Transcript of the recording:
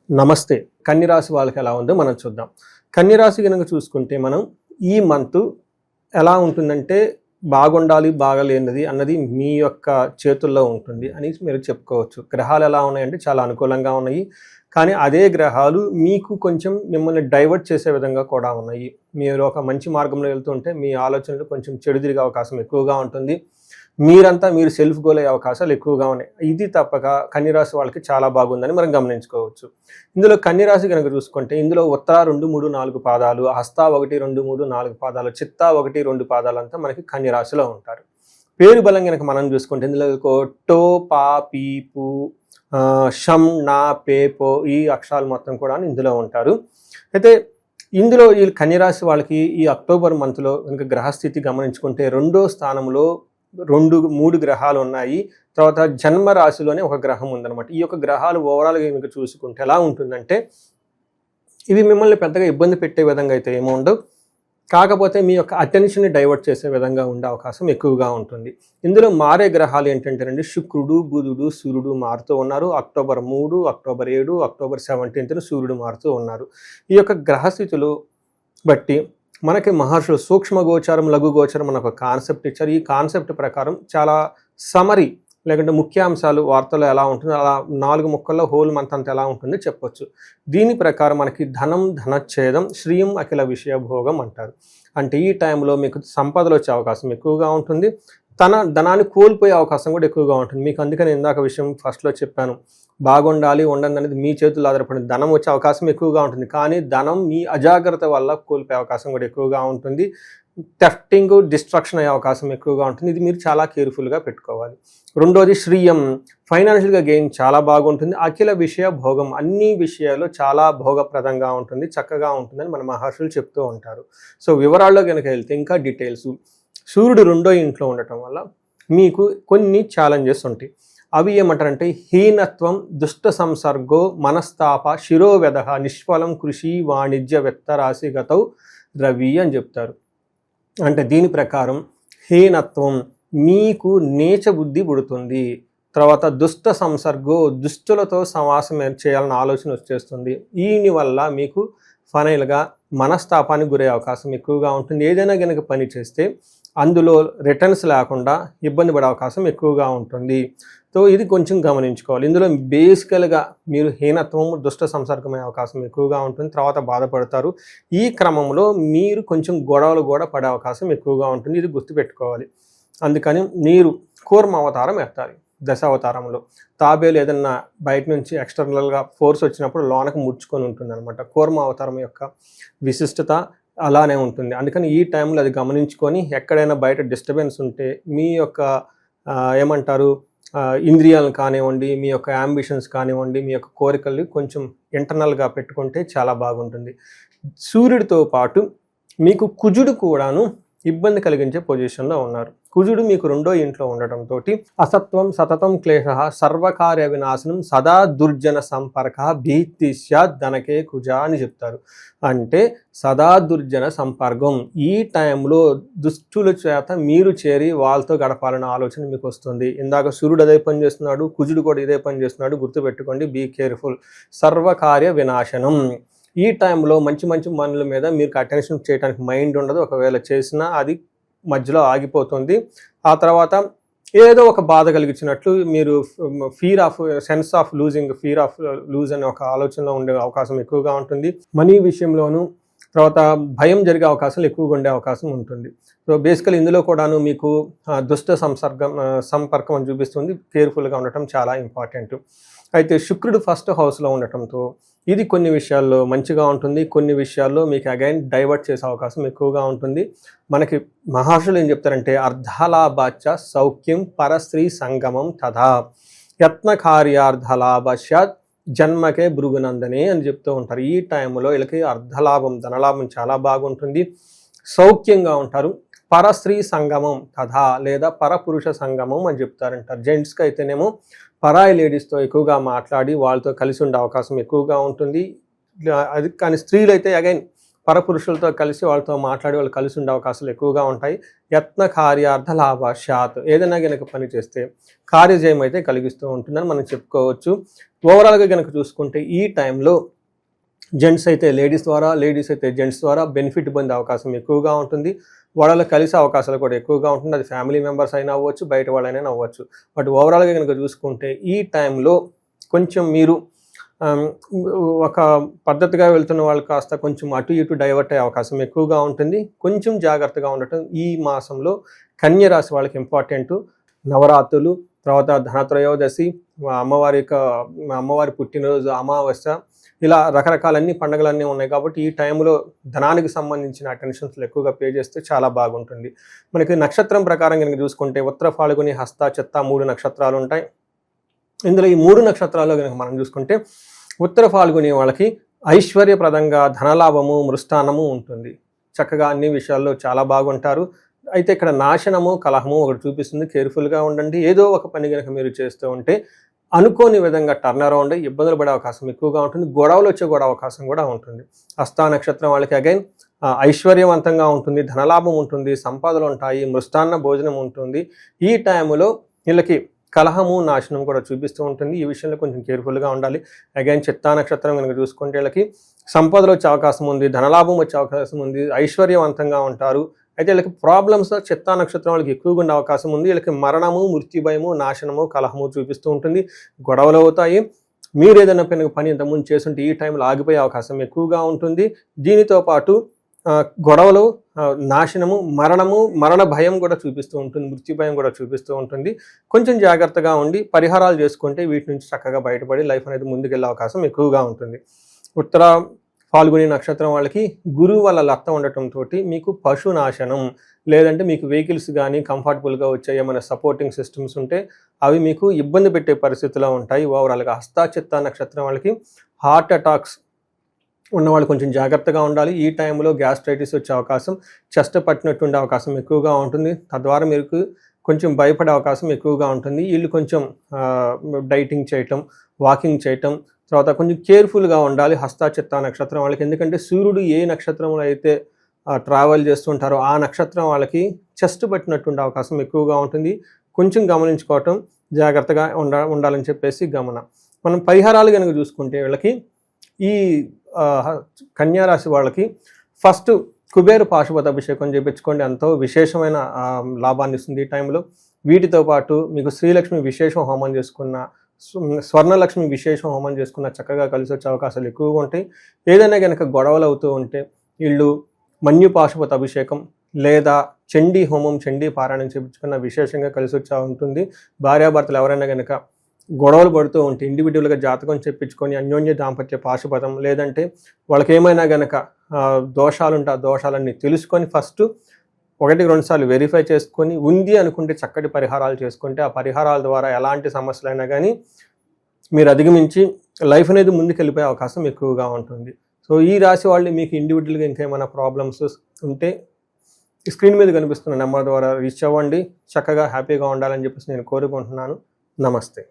నమస్తే. కన్యరాశి వాళ్ళకి ఎలా ఉందో మనం చూద్దాం. కన్యరాశి గనుక చూసుకుంటే మనం ఈ మంత్ ఎలా ఉంటుందంటే బాగుండాలి, బాగలేనిది అన్నది మీ యొక్క చేతుల్లో ఉంటుంది అని మీరు చెప్పుకోవచ్చు. గ్రహాలు ఎలా ఉన్నాయంటే చాలా అనుకూలంగా ఉన్నాయి. కానీ అదే గ్రహాలు మీకు కొంచెం మిమ్మల్ని డైవర్ట్ చేసే విధంగా కూడా ఉన్నాయి. మీరు ఒక మంచి మార్గంలో వెళ్తుంటే మీ ఆలోచనలు కొంచెం చెడు తిరిగే అవకాశం ఎక్కువగా ఉంటుంది. మీరు సెల్ఫ్ గోల్ అయ్యే అవకాశాలు ఎక్కువగా ఉన్నాయి. ఇది తప్పక కన్యరాశి వాళ్ళకి చాలా బాగుందని మనం గమనించుకోవచ్చు. ఇందులో కన్యరాశి కనుక చూసుకుంటే ఇందులో ఉత్తర 2, 3, 4 పాదాలు, హస్త 1, 2, 3, 4 పాదాలు, చిత్త 1, 2 పాదాలంతా మనకి కన్యరాశిలో ఉంటారు. పేరు బలం కనుక మనం చూసుకుంటే ఇందులో టో, పా, పీ, పు, షం, నా, పే, పో ఈ అక్షరాలు మొత్తం కూడా ఇందులో ఉంటారు. అయితే ఇందులో ఈ కన్యరాశి వాళ్ళకి ఈ అక్టోబర్ మంత్లో కనుక గ్రహస్థితి గమనించుకుంటే 2వ స్థానంలో 3 గ్రహాలు ఉన్నాయి. తర్వాత జన్మ రాశిలోనే ఒక గ్రహం ఉందన్నమాట. ఈ యొక్క గ్రహాలు ఓవరాల్గా కనుక చూసుకుంటే ఎలా ఉంటుందంటే ఇవి మిమ్మల్ని పెద్దగా ఇబ్బంది పెట్టే విధంగా అయితే ఏమో ఉండవు. కాకపోతే మీ యొక్క అటెన్షన్ని డైవర్ట్ చేసే విధంగా ఉండే అవకాశం ఎక్కువగా ఉంటుంది. ఇందులో మారే గ్రహాలు ఏంటంటేనండి శుక్రుడు, బుధుడు, సూర్యుడు మారుతూ ఉన్నారు. అక్టోబర్ 3, అక్టోబర్ 7, అక్టోబర్ 17 సూర్యుడు మారుతూ ఉన్నారు. ఈ యొక్క గ్రహస్థితులు బట్టి మనకి మహర్షులు సూక్ష్మ గోచారం, లఘు గోచారం అన్న ఒక కాన్సెప్ట్ ఇచ్చారు. ఈ కాన్సెప్ట్ ప్రకారం చాలా సమరీ లేకుంటే ముఖ్యాంశాలు వార్తలు ఎలా ఉంటుందో అలా 4 ముక్కల్లో హోల్ మంత్ అంతా ఎలా ఉంటుందో చెప్పొచ్చు. దీని ప్రకారం మనకి ధనం, ధనచ్ఛేదం, శ్రీయం అఖిల విషయ భోగం అంటారు. అంటే ఈ టైంలో మీకు సంపదలు వచ్చే అవకాశం ఎక్కువగా ఉంటుంది. ధనాన్ని కోల్పోయే అవకాశం కూడా ఎక్కువగా ఉంటుంది. మీకు అందుకని ఇందాక విషయం ఫస్ట్లో చెప్పాను, బాగుండాలి ఉండండి అనేది మీ చేతుల్లో ఆధారపడింది. ధనం వచ్చే అవకాశం ఎక్కువగా ఉంటుంది. కానీ ధనం మీ అజాగ్రత్త వల్ల కోల్పోయే అవకాశం కూడా ఎక్కువగా ఉంటుంది. థెఫ్టింగ్, డిస్ట్రక్షన్ అయ్యే అవకాశం ఎక్కువగా ఉంటుంది. ఇది మీరు చాలా కేర్ఫుల్గా పెట్టుకోవాలి. రెండోది శ్రీయం, ఫైనాన్షియల్గా గెయిన్ చాలా బాగుంటుంది. అఖిల విషయ భోగం, అన్ని విషయాల్లో చాలా భోగప్రదంగా ఉంటుంది, చక్కగా ఉంటుందని మన మహర్షులు చెప్తూ ఉంటారు. సో వివరాల్లో కనుక వెళ్తే ఇంకా డీటెయిల్స్, సూర్యుడు 2వ ఇంట్లో ఉండటం వల్ల మీకు కొన్ని ఛాలెంజెస్ ఉంటాయి. అవి ఏమంటారంటే హీనత్వం, దుష్ట సంసర్గో, మనస్తాప, శిరోవ్యధ, నిష్ఫలం కృషి, వాణిజ్య వెత్తరాశిగతౌ రవి అని చెప్తారు. అంటే దీని ప్రకారం హీనత్వం, మీకు నీచ బుద్ధి పుడుతుంది. తర్వాత దుష్ట సంసర్గో, దుష్టులతో సమాసం చేయాలన్న ఆలోచన వచ్చేస్తుంది. దీని వల్ల మీకు ఫైనల్గా మనస్తాపానికి గురే అవకాశం ఎక్కువగా ఉంటుంది. ఏదైనా కనుక పని చేస్తే అందులో రిటర్న్స్ లేకుండా ఇబ్బంది పడే అవకాశం ఎక్కువగా ఉంటుంది. సో ఇది కొంచెం గమనించుకోవాలి. ఇందులో బేసికల్గా మీరు హీనత్వం, దుష్ట సంసర్గమయ్యే అవకాశం ఎక్కువగా ఉంటుంది. తర్వాత బాధపడతారు. ఈ క్రమంలో మీరు కొంచెం గొడవలు కూడా పడే అవకాశం ఎక్కువగా ఉంటుంది. ఇది గుర్తుపెట్టుకోవాలి. అందుకని మీరు కూర్మ అవతారం ఎత్తాలి. దశావతారంలో తాబేలు ఏదన్నా బయట నుంచి ఎక్స్టర్నల్గా ఫోర్స్ వచ్చినప్పుడు లోనకు ముడుచుకొని ఉంటుంది అనమాట. కూర్మ అవతారం యొక్క విశిష్టత అలానే ఉంటుంది. అందుకని ఈ టైంలో అది గమనించుకొని ఎక్కడైనా బయట డిస్టర్బెన్స్ ఉంటే మీ యొక్క ఏమంటారు ఇంద్రియాలను కానివ్వండి, మీ యొక్క యాంబిషన్స్ కానివ్వండి, మీ యొక్క కోరికల్ని కొంచెం ఇంటర్నల్గా పెట్టుకుంటే చాలా బాగుంటుంది. సూర్యుడితో పాటు మీకు కుజుడు కూడాను ఇబ్బంది కలిగించే పొజిషన్లో ఉన్నారు. కుజుడు మీకు 2వ ఇంట్లో ఉండటంతో అసత్వం, సతతం క్లేశ, సర్వకార్య వినాశనం, సదా దుర్జన సంపర్క, భీతి స్యాత్ ధనకే కుజ అని చెప్తారు. అంటే సదా దుర్జన సంపర్కం, ఈ టైంలో దుష్టుల చేత మీరు చేరి వాళ్ళతో గడపాలన్న ఆలోచన మీకు వస్తుంది. ఇందాక సూర్యుడు అదే పని చేస్తున్నాడు, కుజుడు కూడా ఇదే పని చేస్తున్నాడు. గుర్తుపెట్టుకోండి, బీ కేర్ఫుల్. సర్వకార్య వినాశనం, ఈ టైంలో మంచి మంచి పనుల మీద మీకు అటెన్షన్ చేయడానికి మైండ్ ఉండదు. ఒకవేళ చేసినా అది మధ్యలో ఆగిపోతుంది. ఆ తర్వాత ఏదో ఒక బాధ కలిగించినట్లు మీరు సెన్స్ ఆఫ్ లూజ్ అనే ఒక ఆలోచనలో ఉండే అవకాశం ఎక్కువగా ఉంటుంది. మనీ విషయంలోనూ తర్వాత భయం జరిగే అవకాశాలు ఎక్కువగా ఉండే అవకాశం ఉంటుంది. సో బేసికల్ ఇందులో కూడాను మీకు దుష్ట సంపర్కం అని చూపిస్తుంది. కేర్ఫుల్గా ఉండటం చాలా ఇంపార్టెంట్. అయితే శుక్రుడు 1st హౌస్లో ఉండటంతో ఇది కొన్ని విషయాల్లో మంచిగా ఉంటుంది. కొన్ని విషయాల్లో మీకు అగైన్ డైవర్ట్ చేసే అవకాశం ఎక్కువగా ఉంటుంది. మనకి మహర్షులు ఏం చెప్తారంటే అర్ధలాభాచ సౌఖ్యం పరస్త్రీ సంగమం తథా యత్నకార్యార్ధలాభాశ్యాత్ జన్మకే భృగునందనే అని చెప్తూ ఉంటారు. ఈ టైంలో వీళ్ళకి అర్ధలాభం, ధనలాభం చాలా బాగుంటుంది. సౌఖ్యంగా ఉంటారు. పరస్త్రీ సంగమం తథా లేదా పరపురుష సంగమం అని చెప్తారంటారు. జెంట్స్కి అయితేనేమో పరాయి లేడీస్తో ఎక్కువగా మాట్లాడి వాళ్ళతో కలిసి ఉండే అవకాశం ఎక్కువగా ఉంటుంది. అది కానీ స్త్రీలు అయితే అగైన్ పరపురుషులతో కలిసి వాళ్ళతో మాట్లాడి వాళ్ళు కలిసి ఉండే అవకాశాలు ఎక్కువగా ఉంటాయి. యత్న కార్యార్థ లాభాశాత్, ఏదైనా గనక పని చేస్తే కార్యజయం అయితే కలిగిస్తూ ఉంటుందని మనం చెప్పుకోవచ్చు. ఓవరాల్గా గనక చూసుకుంటే ఈ టైంలో జెంట్స్ అయితే లేడీస్ ద్వారా, లేడీస్ అయితే జెంట్స్ ద్వారా బెనిఫిట్ పొందే అవకాశం ఎక్కువగా ఉంటుంది. వాళ్ళలో కలిసే అవకాశాలు కూడా ఎక్కువగా ఉంటుంది. అది ఫ్యామిలీ మెంబర్స్ అయినా అవ్వచ్చు, బయట వాళ్ళైనా అవ్వచ్చు. బట్ ఓవరాల్గా కనుక చూసుకుంటే ఈ టైంలో కొంచెం మీరు ఒక పద్ధతిగా వెళ్తున్న వాళ్ళు కాస్త కొంచెం అటు ఇటు డైవర్ట్ అయ్యే అవకాశం ఎక్కువగా ఉంటుంది. కొంచెం జాగ్రత్తగా ఉండటం ఈ మాసంలో కన్య రాశి వాళ్ళకి ఇంపార్టెంట్. నవరాత్రులు, తర్వాత ధనత్రయోదశి, అమ్మవారి పుట్టినరోజు, అమావాస్య, ఇలా రకరకాలన్నీ పండుగలన్నీ ఉన్నాయి కాబట్టి ఈ టైంలో ధనానికి సంబంధించిన అటెన్షన్స్లో ఎక్కువగా పే చేస్తే చాలా బాగుంటుంది. మనకి నక్షత్రం ప్రకారం కనుక చూసుకుంటే ఉత్తర ఫాల్గుని, హస్త, చిత్త 3 నక్షత్రాలు ఉంటాయి. ఇందులో ఈ 3 నక్షత్రాల్లో కనుక మనం చూసుకుంటే ఉత్తర ఫాల్గుని వాళ్ళకి ఐశ్వర్యప్రదంగా ధనలాభము, మృష్టాన్నము ఉంటుంది. చక్కగా అన్ని విషయాల్లో చాలా బాగుంటారు. అయితే ఇక్కడ నాశనము, కలహము ఒకటి చూపిస్తుంది. కేర్ఫుల్గా ఉండండి. ఏదో ఒక పని కనుక మీరు చేస్తూ ఉంటే అనుకోని విధంగా టర్న్ అరౌండ్ ఇబ్బందులు పడే అవకాశం ఎక్కువగా ఉంటుంది. గొడవలు వచ్చే అవకాశం కూడా ఉంటుంది. హస్త నక్షత్రం వాళ్ళకి అగైన్ ఐశ్వర్యవంతంగా ఉంటుంది, ధనలాభం ఉంటుంది, సంపాదనలు ఉంటాయి, మృష్టాన్న భోజనం ఉంటుంది. ఈ టైంలో వీళ్ళకి కలహము, నాశనం కూడా చూపిస్తూ ఉంటుంది. ఈ విషయంలో కొంచెం కేర్ఫుల్గా ఉండాలి. అగైన్ చిత్తా నక్షత్రం కనుక చూసుకుంటే వీళ్ళకి సంపదలు వచ్చే అవకాశం ఉంది, ధనలాభం వచ్చే అవకాశం ఉంది, ఐశ్వర్యవంతంగా ఉంటారు. అయితే వీళ్ళకి ప్రాబ్లమ్స్ చిత్తా నక్షత్రం వాళ్ళకి ఎక్కువగా ఉండే అవకాశం ఉంది. వీళ్ళకి మరణము, మృత్యుభయము, నాశనము, కలహము చూపిస్తూ ఉంటుంది. గొడవలు అవుతాయి. మీరు ఏదైనా పని ఇంతకుముందు చేస్తుంటే ఈ టైంలో ఆగిపోయే అవకాశం ఎక్కువగా ఉంటుంది. దీనితో పాటు గొడవలు, నాశనము, మరణ భయం కూడా చూపిస్తూ ఉంటుంది, మృత్యు భయం కూడా చూపిస్తూ ఉంటుంది. కొంచెం జాగ్రత్తగా ఉండి పరిహారాలు చేసుకుంటే వీటి నుంచి చక్కగా బయటపడి లైఫ్ అనేది ముందుకెళ్ళే అవకాశం ఎక్కువగా ఉంటుంది. ఉత్తర ఫాల్గుని నక్షత్రం వాళ్ళకి గురువు వల్ల లత్త ఉండటంతో మీకు పశు నాశనం, లేదంటే మీకు వెహికల్స్ కానీ కంఫర్టబుల్గా వచ్చే ఏమైనా సపోర్టింగ్ సిస్టమ్స్ ఉంటే అవి మీకు ఇబ్బంది పెట్టే పరిస్థితిలో ఉంటాయి. ఓవరాల్గా హస్త, చిత్తా నక్షత్రం వాళ్ళకి హార్ట్ అటాక్స్ ఉన్నవాళ్ళు కొంచెం జాగ్రత్తగా ఉండాలి. ఈ టైంలో గ్యాస్ట్రైటిస్ వచ్చే అవకాశం, చెస్ట్ పట్టినట్టు ఉండే అవకాశం ఎక్కువగా ఉంటుంది. తద్వారా మీకు కొంచెం భయపడే అవకాశం ఎక్కువగా ఉంటుంది. వీళ్ళు కొంచెం డైటింగ్ చేయటం, వాకింగ్ చేయటం, తర్వాత కొంచెం కేర్ఫుల్గా ఉండాలి హస్త, చిత్తా నక్షత్రం వాళ్ళకి. ఎందుకంటే సూర్యుడు ఏ నక్షత్రంలో అయితే ట్రావెల్ చేస్తుంటారో ఆ నక్షత్రం వాళ్ళకి చెస్ట్ పట్టినట్టు ఉండే అవకాశం ఎక్కువగా ఉంటుంది. కొంచెం గమనించుకోవటం, జాగ్రత్తగా ఉండాలని చెప్పేసి గమనం. మనం పరిహారాలు కనుక చూసుకుంటే వీళ్ళకి ఈ కన్యారాశి వాళ్ళకి ఫస్ట్ కుబేర పాశుపత అభిషేకం చేయించుకోండి. ఎంతో విశేషమైన లాభాన్ని ఇస్తుంది ఈ టైంలో. వీటితో పాటు మీకు శ్రీలక్ష్మి విశేషం హోమం చేసుకున్న, స్వర్ణలక్ష్మి విశేషం హోమం చేసుకున్న చక్కగా కలిసి వచ్చే అవకాశాలు ఎక్కువగా ఉంటాయి. ఏదైనా కనుక గొడవలు అవుతూ ఉంటే వీళ్ళు మన్యు పాశుపత అభిషేకం లేదా చండీ హోమం, చండీ పారాయణం చేయించుకున్న విశేషంగా కలిసి వచ్చా ఉంటుంది. భార్యాభర్తలు ఎవరైనా కనుక గొడవలు పడుతూ ఉంటే ఇండివిజువల్గా జాతకం చెప్పించుకొని అన్యోన్య దాంపత్య పాశుపతం, లేదంటే వాళ్ళకి ఏమైనా గనక దోషాలు ఉంటే ఆ దోషాలన్నీ తెలుసుకొని ఫస్ట్ 1-2 సార్లు వెరిఫై చేసుకొని ఉంది అనుకుంటే చక్కటి పరిహారాలు చేసుకుంటే ఆ పరిహారాల ద్వారా ఎలాంటి సమస్యలైనా కానీ మీరు అధిగమించి లైఫ్ అనేది ముందుకు వెళ్ళిపోయే అవకాశం ఎక్కువగా ఉంటుంది. సో ఈ రాశి వాళ్ళు మీకు ఇండివిజువల్గా ఇంకేమైనా ప్రాబ్లమ్స్ ఉంటే స్క్రీన్ మీద కనిపిస్తున్న నెంబర్ ద్వారా రీచ్ అవ్వండి. చక్కగా హ్యాపీగా ఉండాలని చెప్పేసి నేను కోరుకుంటున్నాను. నమస్తే.